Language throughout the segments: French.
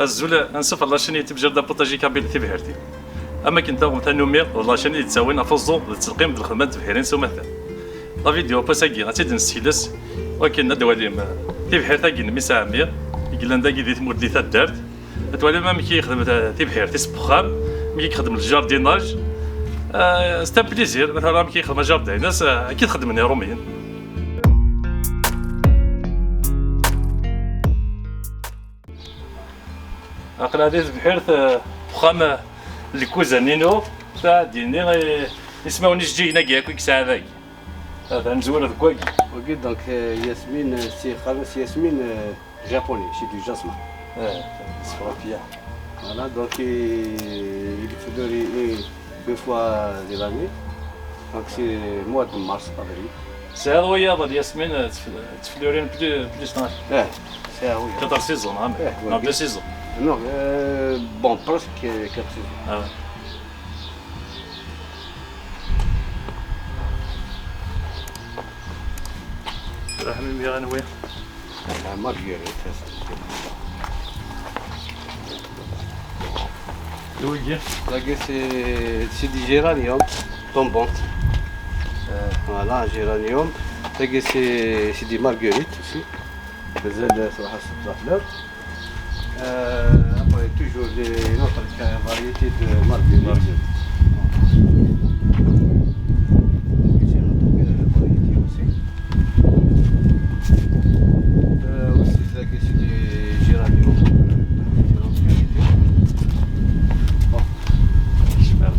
الزول انسف الله شني تبجر دا بوتاجي كابيل تي بهرتي اما كنت تنومي والله شني تساوينا فوزو تلقيم بالخدمات بحيرين سو مثلا لا فيديو باساكي غاتي نسيلس ولكن ندوالي تي بحير تاكي ميسا عمير يقلن داكي ديت مودي تا دارت توالي ما كي يخدم تي بحير تي سبخام مي كيخدم الجارديناج ستا بليزير مثلا كي يخدم جاردين ناس اكيد خدمني روميين عقل هذه بحير فخام الكوزانينو تاع ديني يسمعوني جينا كاع ساعه ذاك هذا نزور ذكواكي اوكي دونك ياسمين سي خالص ياسمين جابوني شي دو جاسما صافيه فوالا دونك il fleurit deux fois de l'année donc c'est mois de mars avril ساعه ويا ياسمين تفلورين بليس نهار ساعه ويا 4 سيزون عام نو 2 سيزون non bon presque 4 saisons راح من ميغان وين مارغريت ويجي Là, c'est du géranium tombant. Voilà, géranium. Là, c'est des marguerites aussi. La fleur. Après, toujours une autre variété de marguerites. C'est une autre variété aussi. Aussi, c'est du géranium.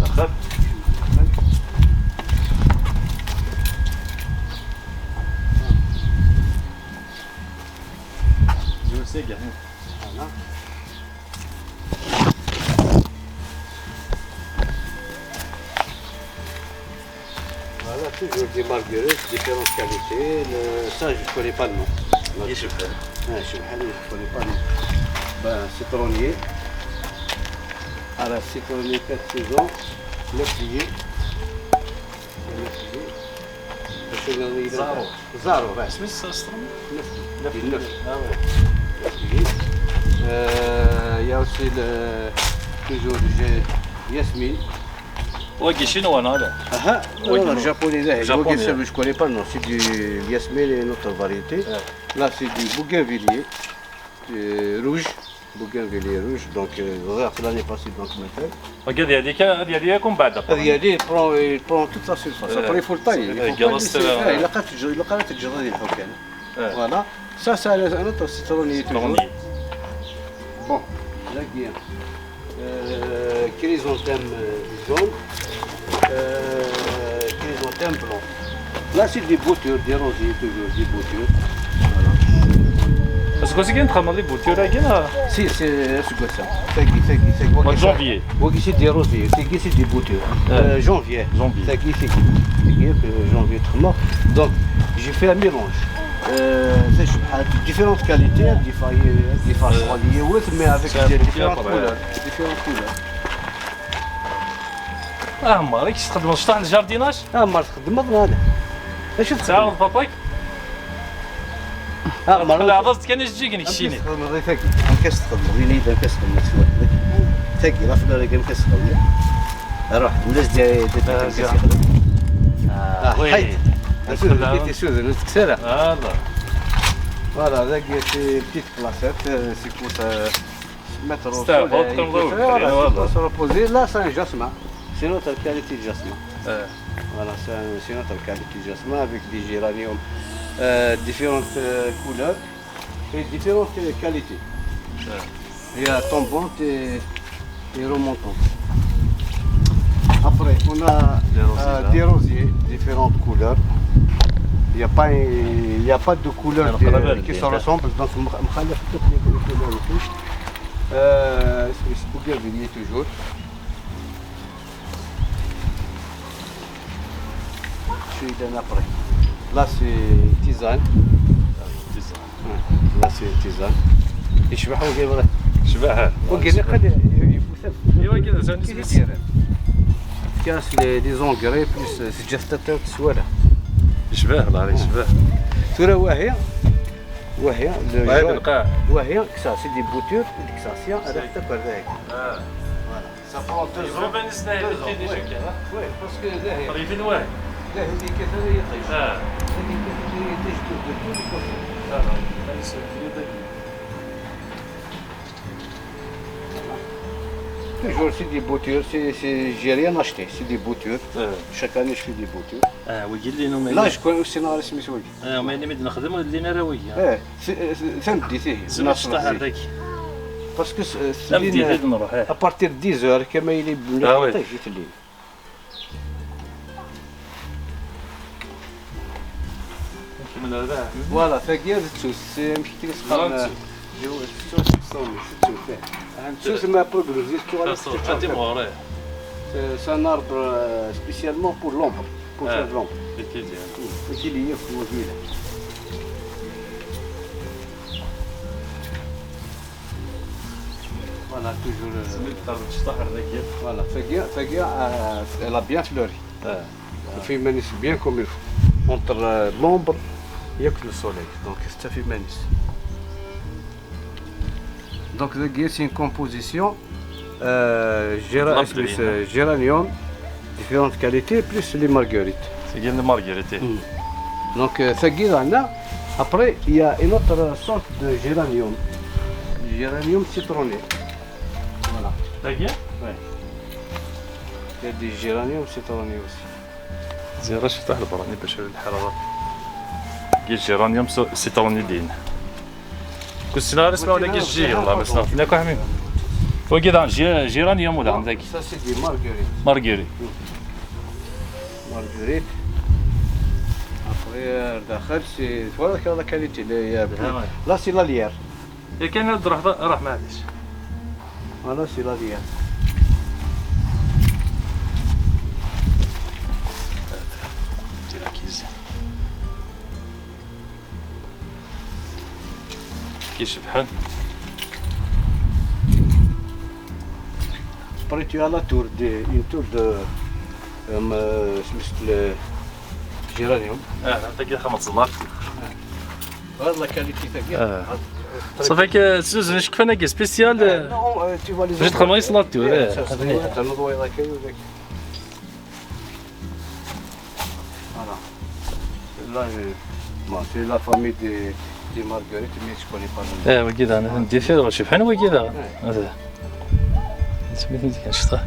دخل جوسي كاع Voilà, toujours des marguerites, différentes qualités. Ça, je ne connais pas le nom. ايش بحال Je ne connais pas le nom. Ben, citronnier. Alors, citronnier 4 saisons. Neuflier. زارو. Zaro, ouais. اسمي السطرم Neuf. اه وي Neuflier. Il y a aussi toujours Yasmine. واكي شنو انا هذا Non, le japonais, Japonais. je ne connais pas, non. C'est du Yasmine et une autre variété. Là, c'est du bougainvillier rouge. Bougainvillier rouge, donc l'année passée, donc maintenant. وكذا هذيك يكون بعد Il prend toute sa surface. Après, il faut le tailler. Il faut pas laisser. Il a quand même تجرد الحكام. Voilà. Ça, c'est un autre citronnier. Bon, là, il y a chrysanthème jaune, chrysanthème blanc. Là, c'est des boutures, des rosiers, toujours des boutures. Voilà. بس كوسي كاين تخمم لي بوتيرا كاين Si, c'est quoi ça? C'est quoi? mois de janvier Oui, c'est des rosiers, c'est des boutures. Janvier. Janvier. C'est janvier, autrement. Donc, j'ai fait un mélange. Différentes qualités, des farfaliers, mais avec différentes couleurs. ما راكش تخدم الشطح الجارديناج ما تخدم هذا. ايش تعاود باباك لا عرفت كان يجي كان يشيني تخدم ثقي كاس تخدم وين اذا كاس تخدم شويه ثقي لا فلا كان كاس تخدم روح الناس ديال كاس يخدم حيد كنتي سوز نتكسرها هذا فوالا هذاك سي بتيت كلاسيت سي كوت mettre au C'était un sol. autre endroit, Voilà, se reposer. Là, c'est un jasmin. C'est notre qualité de jasmin. Voilà, c'est notre qualité de jasmin avec des géraniums, différentes couleurs et différentes qualités. Il y a tombante et remontante. Après, on a des rosiers, différentes couleurs. Il n'y a pas de couleurs qui se ressemblent, donc je vais toutes les couleurs et tout. C'est bougainvillier toujours. Je suis d'un après. Là c'est tisane. Là c'est tisane. يشبح وكي بغا شبعها وكي قد يبوث ايوا كذا ثاني كاس لي زونغري بلس سجفتات سواله شباه الله عليك شباه ترى واهيه وهي وهي بالقاع. وهي كسا سي دي بوتور ديكساسيون هذا حتى برد اه فوالا سا برون 2 زون بالنسبه للسنه اللي كاين شي كذا وي باسكو لاهي قريبين واحد. لا هذيك كثر يطيش اه هذيك كثر يطيش دو لي كوفي toujours c'est des boutures j'ai rien acheté c'est des boutures chaque année je fais des boutures ويجي لي نوم لا شكون السيناريو سميتو ما اللي مد نخدم لينا راه ويا ثم بديتيه زعما شطح هذاك باسكو بديت نروح ابارتير 10 كما يلي بلا جيت الليل من هذا فوالا فكير تسوس مشيتي تسقى جو تسوس صومي تسوس تسوس ما بروغريزي غادي مغري c'est un arbre spécialement pour l'ombre pour faire de l'ombre qui lié pour l'huile voilà toujours voilà فكير elle a bien fleuri في مانيس bien comme il faut entre l'ombre et le soleil donc ça fait مانيس donc c'est une composition géranium différentes qualités plus les marguerites c'est bien les marguerites donc ça guide après il y a une autre sorte de géranium citronné voilà d'accord ouais il y a des géraniums citronnés aussi زين شفتح البراني باش الحراره كاين جيرانيوم سيتروني دين كنت اسمه ولا كاين جي والله ما سمعت لك حميم وكذا جيرانيوم ولا عندك ça c'est des marguerites مارغيري marguerite après داخل سي voilà la qualité là c'est la lierre يا كان راح معليش voilà c'est la lierre كيشبحن après tu as la tour une tour de سميت الجيرانيوم عندك 5 زلات هذا لا كاليتي تاعي صافيك تزوج شكون انا كي سبيسيال باش تدخل ماي صلاتو هذا نضوي هذاك وذاك فوالا لا سي لا فامي دي مارغريت مي جو كوني با وكذا انا ندير فيه شبحن وكذا هذا سميتني كنشطح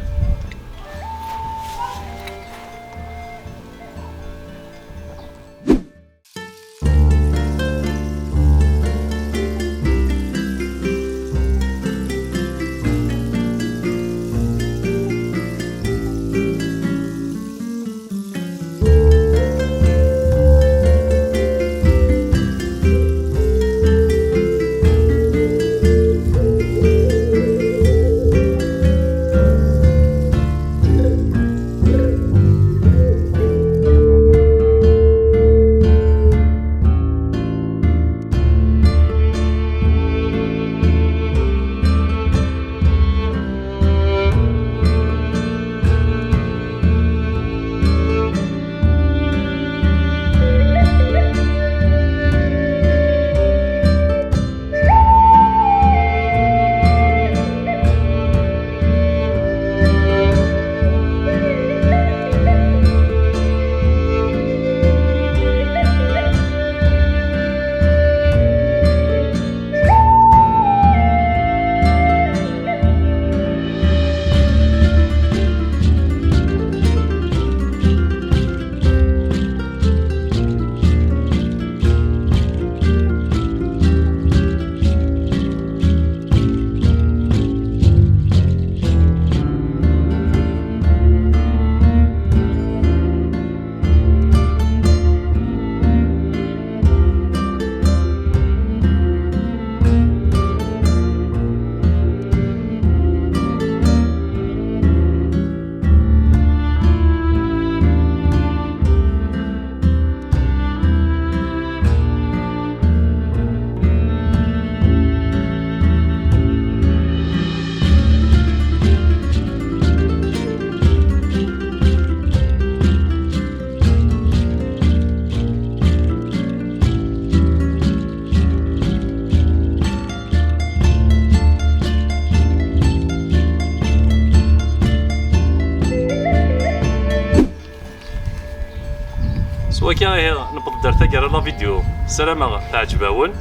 سوا كان هي نبض درتا كرا لا فيديو سلامة تعجباون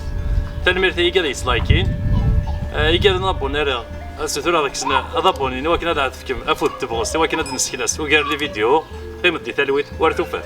تنمير تي قال يسلايكين يقال نابونير السثورة ذاك سنة أضابوني نوا كنا دعت فيكم أفوت تبغوس نوا كنا نسكلاس وقال لي فيديو قيمة دي تلويت وارتوفات